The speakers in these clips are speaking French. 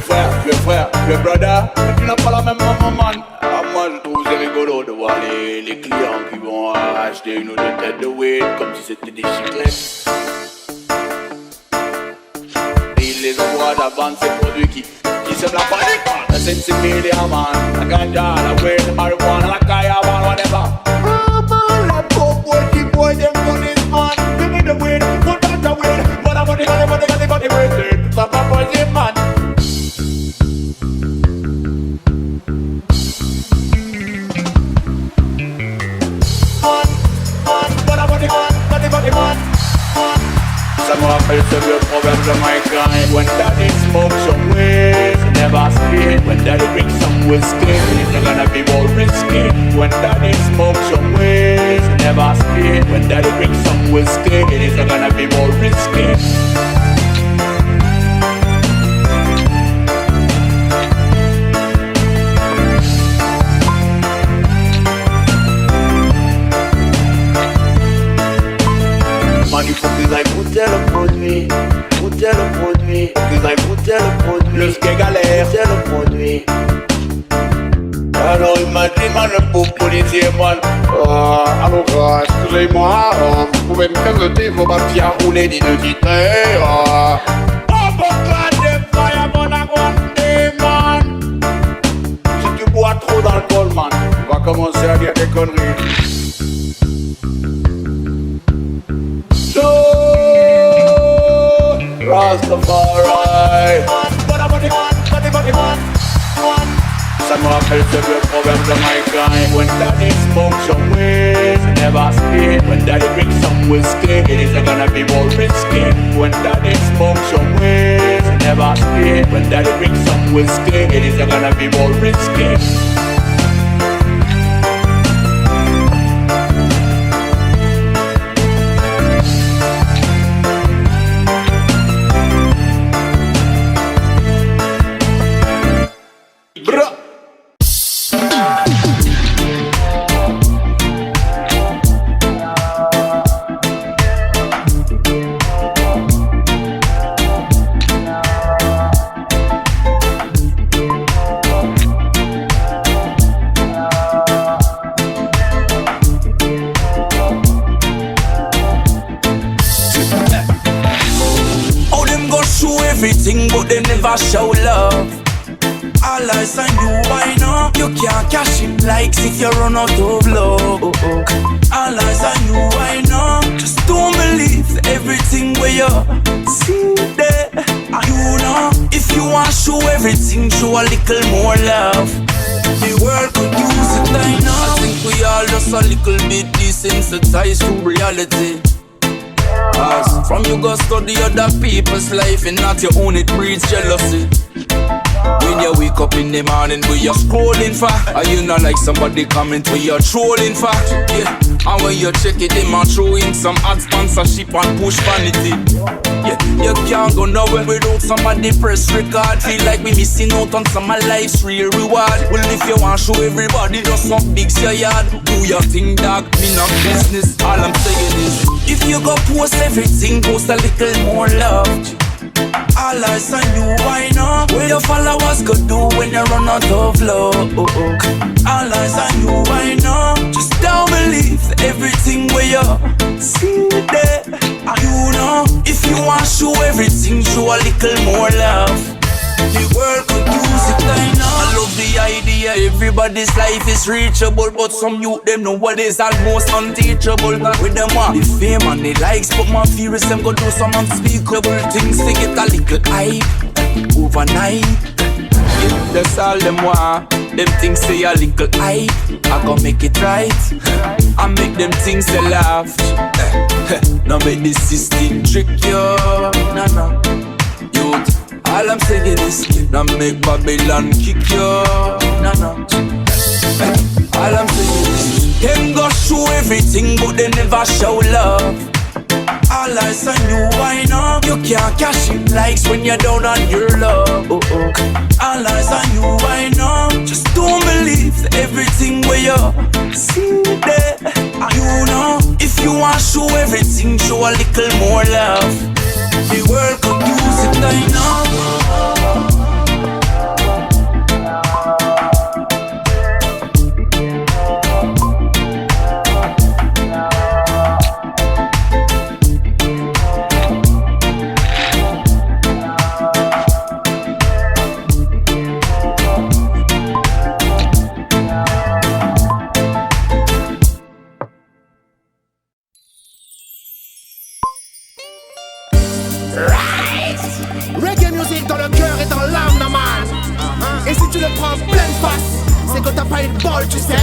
frère, tu es frère, tu es brother. Mais tu n'as pas la même maman, man. Ah, moi je trouve c'est rigolo de voir les clients qui vont acheter une ou deux têtes de weed comme si c'était des chiclettes. Et ils les envoient à vendre ces produits qui sèment la panique. La sensibilité, man. La ganja, la weed, la marijuana, la kaya, man, whatever. Ah, man, la poor boy, them do this, man. Give me the weed, put that the weed. What about the weed? Stop up for the man. Ça me rappelle ce vieux proverbe de my kind. When daddy smoke some weed, never scared. When daddy drink some whiskey, it's not gonna be more risky. When daddy smoke some weed, never scared. When daddy drink some whiskey, it's not gonna be more risky. Man, il faut qu'ils aillent goûter le produit, goûter le produit, qu'ils aillent goûter le produit, le skeg galère, goûter le produit. Alors imagine, man, le pauvre policier, man. Alors, excusez-moi, vous pouvez me présenter vos papiers à rouler d'identité. Oh, pourquoi des fire, mon aguante, man? Si tu bois trop d'alcool, man, tu vas commencer à dire des conneries. Rastafari. Ça me rappelle ce vieux proverbe de my kind. When daddy smoke some weed, never scared. When daddy drink some whiskey, it is gonna be more risky. When daddy smoke some weed, never scared. When daddy drink some whiskey, it is gonna be more risky. But they never show love. All eyes on you, why not? You can't cash in likes if you run out of love. All eyes on you, why not? Just don't believe everything where you see there. You know, if you want to show everything, show a little more love. The world could use it, I know. I think we all just a little bit desensitized to reality. Cause from you go study other people's life and not your own, it breeds jealousy. When you wake up in the morning, we you're scrolling for, are you not like somebody comment where you're trolling for? Yeah. And when you check it, they might throw in some ad sponsorship and push vanity. Yeah, you can't go nowhere without somebody press record. Feel like we missing out on some of life's real reward. Well, if you want to show everybody just some big yard, do your thing, dog, me not business. All I'm saying is, if you go post everything, post a little more love. All eyes on you, why not? What your followers could do when you run out of love. All eyes on you, why not? Just don't believe everything where you see there. You know, if you want to show everything, show a little more love. The world could use it, I know. I love the idea, everybody's life is reachable, but some youth, them nowadays almost unteachable. With them want the fame and the likes, but my fear is them go do some unspeakable things to get a little hype overnight. Yeah, that's all them want. Them things say a little hype, I gon' make it right. I make them things they laugh. Now make the system trick you. No, youth. All I'm saying is, now make Babylon kick you. No. All I'm saying is, them go show everything, but they never show love. All eyes on you, why not? You can't cash in likes when you're down on your love. All eyes on you, why not? Just don't believe everything where you see there. You know, if you want to show everything, show a little more love. The world could use it, I know. tu le prends en pleine face, c'est que t'as pas eu de bol, tu sais.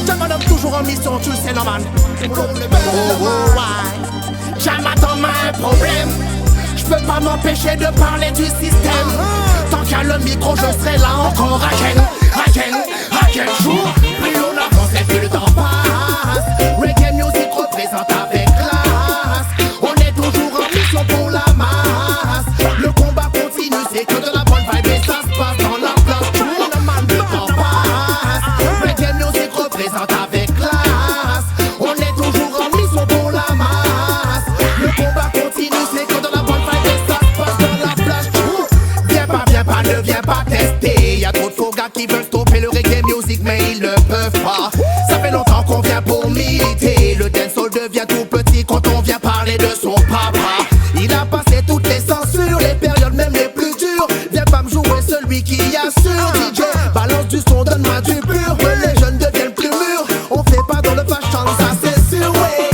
T'as mon homme toujours en mission, tu le sais, normal. Jamais attendre un problème. J'peux pas m'empêcher de parler du système. Tant qu'il y a le micro, je serai là encore à quel jour. Plus on avance et plus le temps passe. Reggae music représente avec classe. On est toujours en mission pour la masse. Le combat continue, c'est que de la bonne vibe et ça se passe dans la place. Le temps passe. Reggae music représente avec classe. On est toujours en mission pour la masse. Le combat continue, c'est que de la bonne vibe et ça se passe dans la place. Viens pas, ne viens pas tester. Y'a trop de faux gars qui veulent stopper le reggae music, mais ils ne peuvent pas. Ça fait longtemps qu'on vient pour militer. Le dancehall devient tout petit quand on vient parler de son papa. Il a passé toutes les censures, les périodes même les plus dures. Viens pas me jouer celui qui assure. DJ, balance du son, donne-moi du pur. Que les jeunes deviennent plus mûrs. On fait pas dans le fashion, ça c'est sûr, ouais.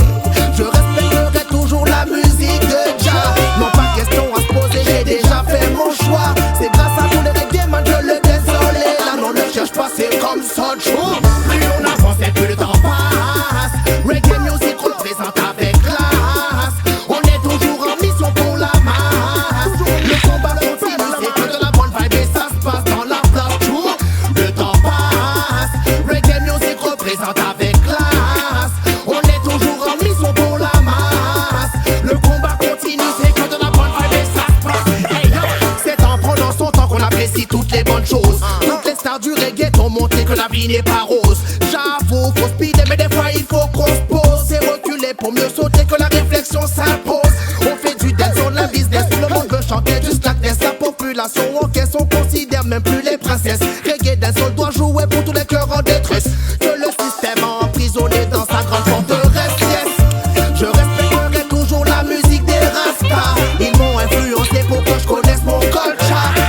Je respecterai toujours la musique de Jah. Non pas question à se poser, j'ai déjà fait mon choix. C'est grâce à tous les reggae, man, je le désolé. Là non, ne cherche pas, c'est comme ça, true. Plus on avance et plus le temps passe. Reggae music représente avec classe. On est toujours en mission pour la masse. Le combat continue, c'est que de la bonne vibe et ça se passe dans la place, true. Le temps passe. Reggae music représente avec classe. On est toujours en mission pour la masse. Le combat continue, c'est que de la bonne vibe et ça se passe. Hey, yo. C'est en prenant son temps qu'on apprécie toutes les bonnes choses. Toutes les stars du reggae t'ont montré que la vie n'est pas rose. J'avoue, faut speeder, mais des fois il faut qu'on se pose. C'est reculer pour mieux sauter que la réflexion s'impose. On fait du dance, on la business. Tout le monde veut chanter du slackness. La population en caisse, on considère même plus les princesses. Reggae dance, on doit jouer pour tous les cœurs en détresse. Que le système a emprisonné dans sa grande forteresse, yes. Je respecterai toujours la musique des Rastas. Ils m'ont influencé pour que je connaisse mon culture.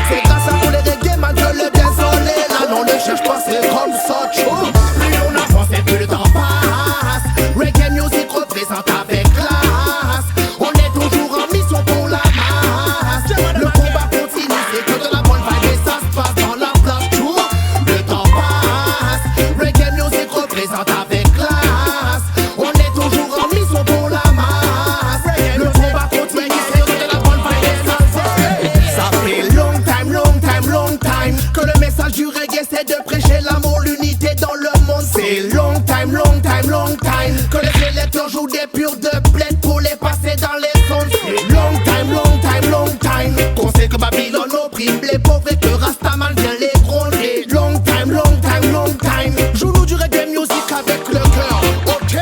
C'est grâce à tous les reggae, man, je le désolé. Là non, ne cherche pas, c'est comme ça, true. Plus on avance et plus le temps passe. Reggae music représente avec classe. On est toujours en mission pour la masse. Le combat continue, c'est que de la bonne vibe et ça se passe dans la place, true. Le temps passe. Reggae music représente avec classe. On est toujours en mission pour la masse. Le combat continue, c'est que de la bonne vibe et ça se passe. Ça fait long time que le message du reggae c'est de prêcher l'amour, l'unité dans le monde. C'est long time que les électeurs jouent des purs de bled pour les passer dans les zones. C'est long time qu'on sait que Babylone opprime les pauvres et que Rastaman vient les gronder. Long time joue-nous du reggae music avec le cœur, ok.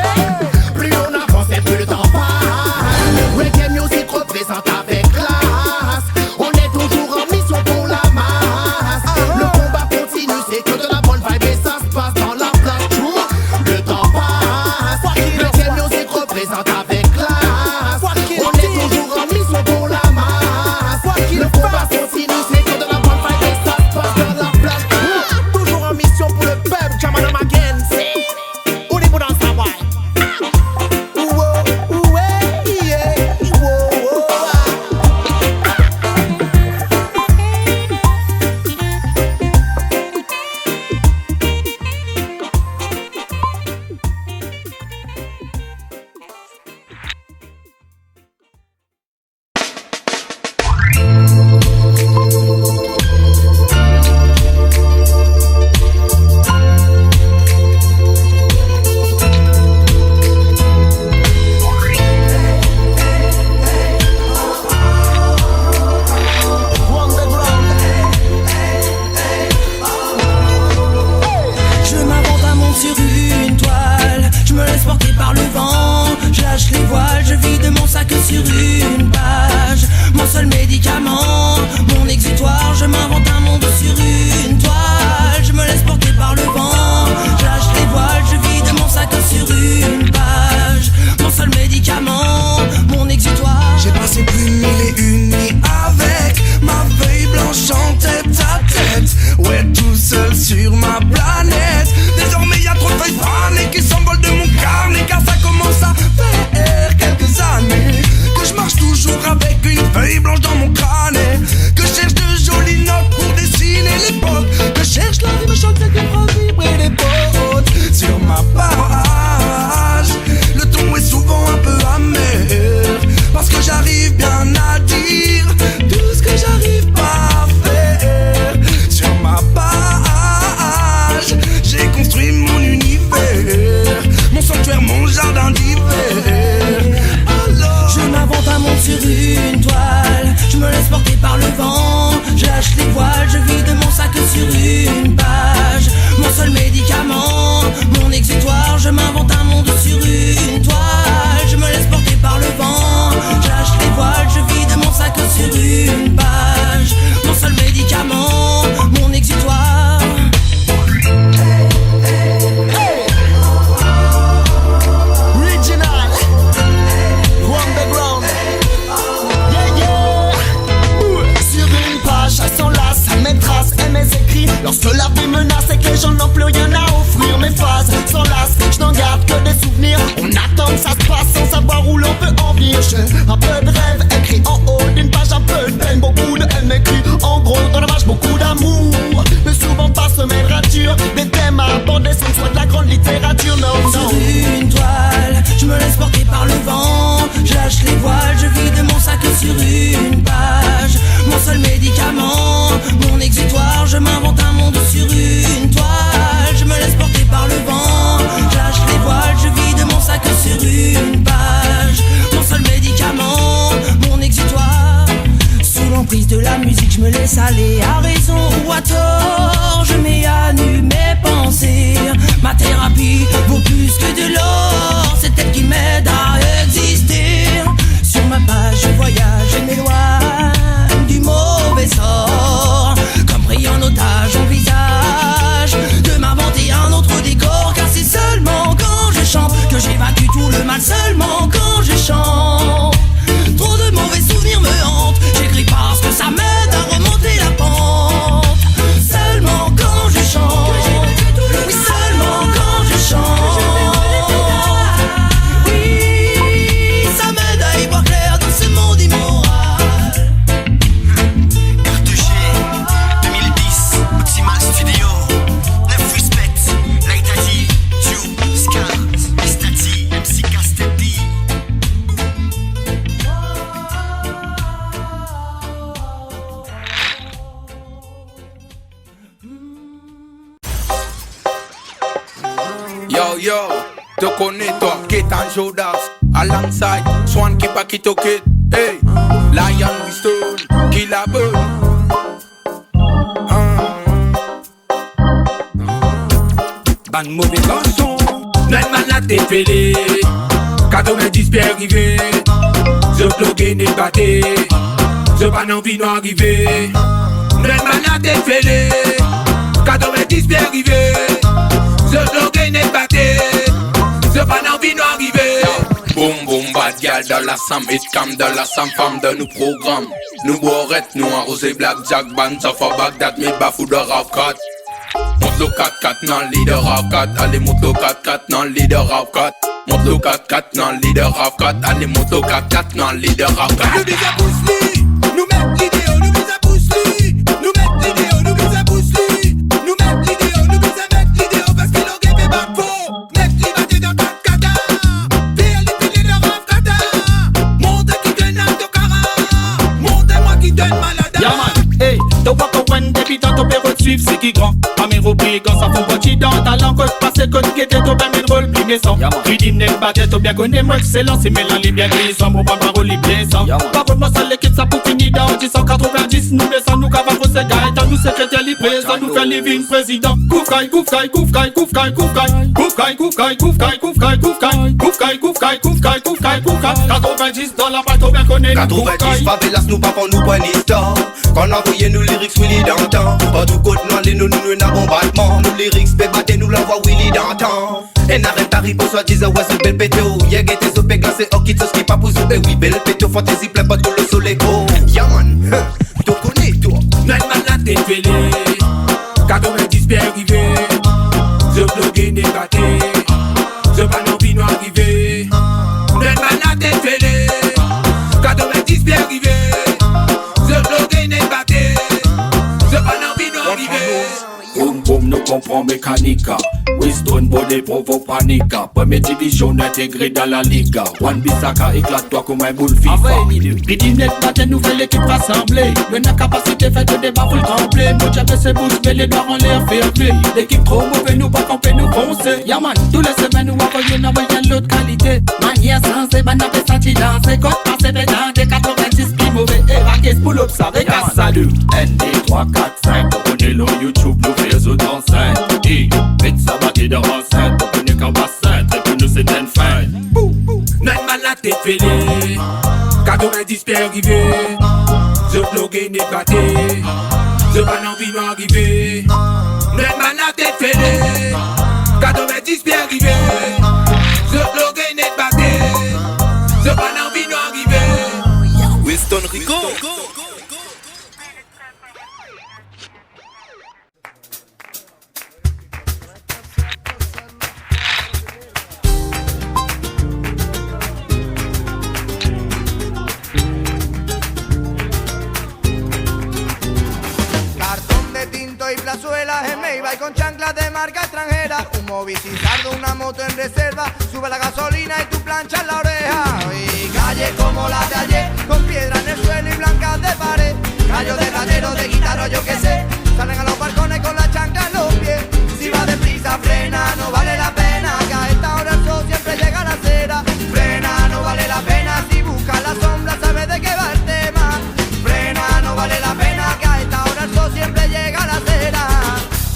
Plus on avance et plus le temps passe. Reggae music représente avec classe. On est toujours en mission pour la masse. Le combat continue, c'est que de la bonne vibe et ça se passe dans la place, true. Le temps passe. Reggae music représente avec classe. On est toujours en mission pour la masse. Le combat continue, c'est que de la bonne vibe et ça se passe dans la place, true. Toujours en mission pour le peuple, Jaman again. On est pour dans sa voix. Sur une page, mon seul médicament, mon exutoire, je m'invente un monde sur une toile. Je me laisse porter par le vent, je lâche les voiles, je vide mon sac sur une page. Mon seul médicament, mon exutoire. J'ai passé plus de 1001 nuits avec ma feuille blanche en tête à tête. Ouais, tout seul sur ma planète. Désormais y'a trop de feuilles fanées qui s'envolent de mon carnet, car ça commence à faire quelques années que je marche toujours avec une feuille blanche dans mon crâne, que je cherche de jolies notes pour dessiner l'époque j'en ai plus rien à offrir. Mes phases s'enlacent, je n'en garde que des souvenirs. On attend que ça se passe sans savoir où l'on peut en venir. J'ai un peu de rêve écrit en haut d'une page, un peu de peine, beaucoup de haine écrit en gros dans la page, beaucoup d'amour, mais souvent pas semé de rature. Des thèmes à aborder sans soit de la grande littérature. Non, non. Sur une toile, je me laisse porter par le vent. Je lâche les voiles, je vide mon sac sur une page. Mon seul médicament, mon exutoire. Je m'invente un monde sur une toile. Je me laisse porter par le vent. Je lâche les voiles, je vide mon sac sur une page. Mon seul médicament, mon exutoire. Sous l'emprise de la musique, je me laisse aller. À raison ou à tort, je mets à nu mes pensées. Ma thérapie vaut plus que de l'or. C'est elle qui m'aide à exister. Sur ma page, je voyage et m'éloigne du mauvais sort. Comme pris en otage, j'envisage de m'inventer un autre décor. Car c'est seulement quand je chante que j'évacue tout le mal. Seulement quand je chante, trop de mauvais souvenirs me hantent. J'écris parce que ça m'aide à remonter la pente. Seulement quand je chante, oui, seulement quand je chante. Oui, ça m'aide à y voir clair dans ce monde immoral. R2G 2010, Optimal Studio, 9 Respect, Light Daddy, Tube, Scar, Stati, MC Castepi. Yo yo, te connais toi, Ketan Jodas, alongside Swan Kipa Kito Kid, hey, Lion Winston, Killa Bird. Ban mauvais garçon, Netman la télé, 90 bien arrivé, je blogué n'est batté, je pas envie d'arriver. Netman la télé, 90 bien arrivé. Je blogue n'est batté, je pas envie d'arriver. Boum boum bad gal dans la sam, it cam dans la sam, femme de nous programme. Nous boirette, nous arrosé blackjack, band of a Bagdad, mais bafou de Ravkat. Monte le 4-4 dans le leader Ravkat, allez monte le 4-4 dans le leader Ravkat. Monte le 4-4 dans le leader Ravkat, allez monte le 4-4 dans le leader Ravkat. Nous vise à Bruce Lee, nous mettre l'idéo, nous vise à Bruce Lee. Nous mettre l'idéo, nous vise à Bruce Lee. Nous mettre l'idéo, nous vise à mettre l'idéo parce qu'il a gagné ma peau. Mettre l'idéo dans ta kata, faire les filets de Ravkata. Monde qui donne un dokara, monde moi qui donne malade. Yeah man, hey, t'as pas compris depuis tant qu'on peut suivre c'est qui grand. A mes rubriques quand ça font petit dans ta langue. Passé côté qui était au bien mes rôles plus méchants. Ridim n'est pas tête au bien connu moi excellent. C'est mélange bien glissant, mon pas parole blessant. Par contre moi seul l'équipe ça pour finir dans 1090. Nous laissons nous capables de se gagner. Dans nous secrétaire li présent, nous fait living président. Koufkaï, koufkaï, koufkaï, koufkaï, koufkaï. Koufkaï, koufkaï, koufkaï, koufkaï, koufkaï. Koufkaï, koufkaï, koufkaï, koufkaï, koufkaï. 90 dans la bateau bien connu. 90 favelas nous pas pour nous prendre l'histoire. Quand envoyé nous lyrics Willy d'antan. Pas tout côté non les nous n'avons battement. Nous lyrics peut battre nous l'envoie Willy d'antan. Et n'arrête à ripo soit disant ouais c'est belle pétéo. Y'a guetté so pe glacé au kit ce qui pas pour souper. Oui belle pétéo fantaisie plein pas tout le soleil. Oh yaman, tu connais toi. Netman la télé, 90 bien arrivé. Je blogue n'est batté, je pas envie d'arriver. Netman la télé, 90 bien arrivé. Je blogue n'est batté, je pas envie d'arriver. Boum boum nous comprend mécanica. Winston Bode provo panica. Première division intégrée dans la Liga. One Bissaka éclate-toi comme un boule FIFA. Ridim n'est pas tête, nous fait l'équipe rassemblée. Mais la capacité fait de débat full trembler. Mon diable c'est bouche, mais les doigts en l'air fermés. L'équipe trop mauvais, nous pas camper, nous foncer. Yaman, tous les semaines nous envoyons une moyenne l'autre qualité. Manière sensée, ban appel senti danser. Côte passée, pédant des 90 qui mauvais. Et raquez pour l'observer, casse salut. ND 3, 4, 5. On est là YouTube, nous faisons danser. Et ça va de recette, pour nous qu'en bassin, et pour nous c'est une fin. Netman la télé, 90 bien arrivé. Je blogue n'est batté, je pas envie d'arriver. Netman la télé, 90 bien arrivé. Je blogue n'est batté, je pas envie d'arriver. Winston Rico. y plazuelas en Meiba y con chanclas de marca extranjera. Un móvil sin saldo, una moto en reserva, sube la gasolina y tu plancha en la oreja. Y calle como la de ayer, con piedra en el suelo y blancas de pared. Gallos de ratero, de guitarra, yo que sé, salen a los balcones con la chancla en los pies. Si va deprisa, frena, no vale la pena, que a esta hora el sol siempre llega a la acera. Frena, no vale la pena, si buscas la sombra sabes de qué va el tema. Frena, no vale la pena, que a esta hora el sol siempre llega a la acera.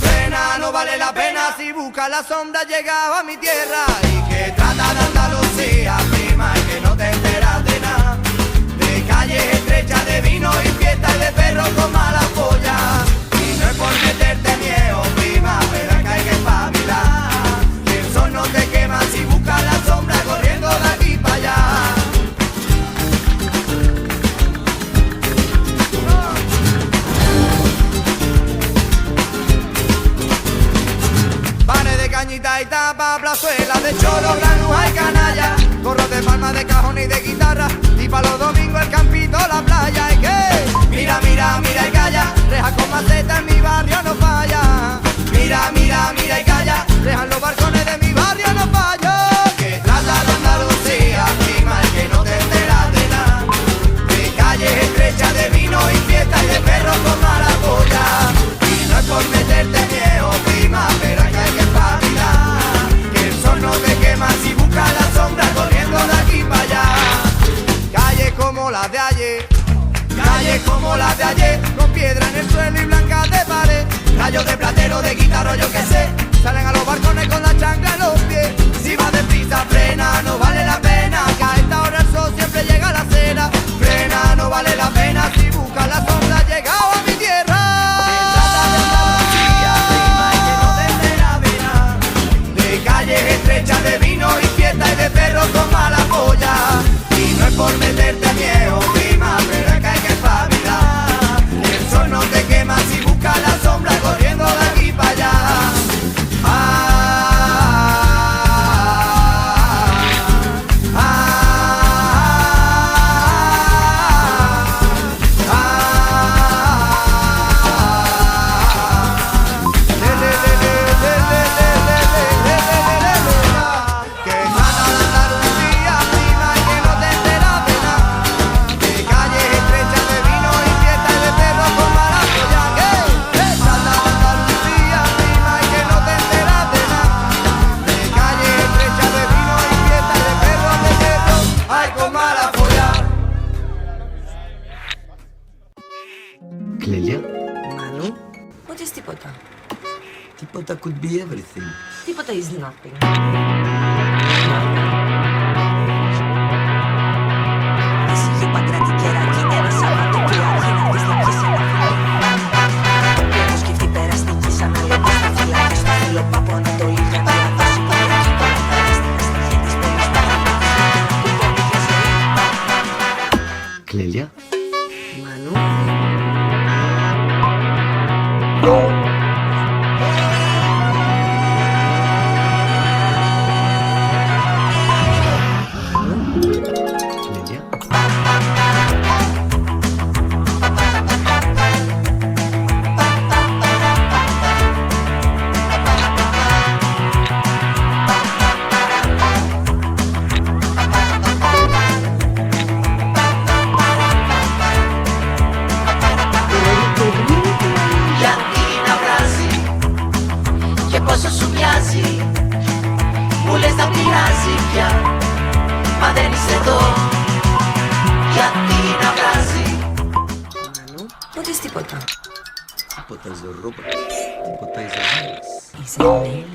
Frena, no vale la pena, si buscas la sombra llegado a mi tierra. Y que trata de Andalucía, prima, y que no te enteras de nada. De calles estrechas de vino y fiesta y de perros con mala polla. Y no es por meterte miedo, prima, pero es que hay que espabilar. Que el sol no te quema si buscas la sombra corriendo de aquí para allá. Panes de cañita y tapa, plazuela de cholo, granuja y canalla. Gorros de palma, de cajón y de guitarra. Y pa' los domingos el campito, la playa. ¿Y qué? Mira, mira, mira y calla. Reja con maceta en mi barrio no falla. Mira, mira, mira y calla. Rejan los balcones de mi barrio no falla. Que trata de Andalucía, prima, el que no te enteras de nada. De calles estrechas de vino y fiesta y de perros con mala polla. Y no es por meterte miedo, prima, pero hay que espabilar. Que el sol no te quema si buscas la sombra corriendo de aquí para allá. Calles como las de ayer, calles como las de ayer, con piedra en el suelo y blancas de pared. Rayos de platero, de guitarra, yo que sé, salen a los balcones con la chancla en los pies. Si va deprisa, frena, no vale la pena, que a esta hora el sol siempre llega a la acera. Frena, no vale la pena, si buscas la sombra llegado a mi tierra. Calles estrechas de vino y fiesta y de perros con mala polla. Y no es por meterte miedo, prima, pero es que hay que espabilar. El sol no te quema si buscas la sombra corriendo de aquí para allá. Clelia? Manu? What is Tipota? Tipota could be everything. Tipota is nothing. Εσύ πατράτη κεράκι, ένα Σαββατοκύριακο να δεις να πιεις ένα φιλί. Και έχω σκεφτεί περαστική σαν να λέω στα φυλάκια στο φύλλο παππού Ανατολή για να λαδώσει η Κυριακή που αναφέρει στην αστυχή της πόλης του πόνου για ζωή. Clelia? Manu? Μου λες θα πειράζει πια, μα δεν είσαι εδώ. Γιατί να βράζει. Manu? What is Tipota? Tipota is a robot. Tipota is a virus. Is a name?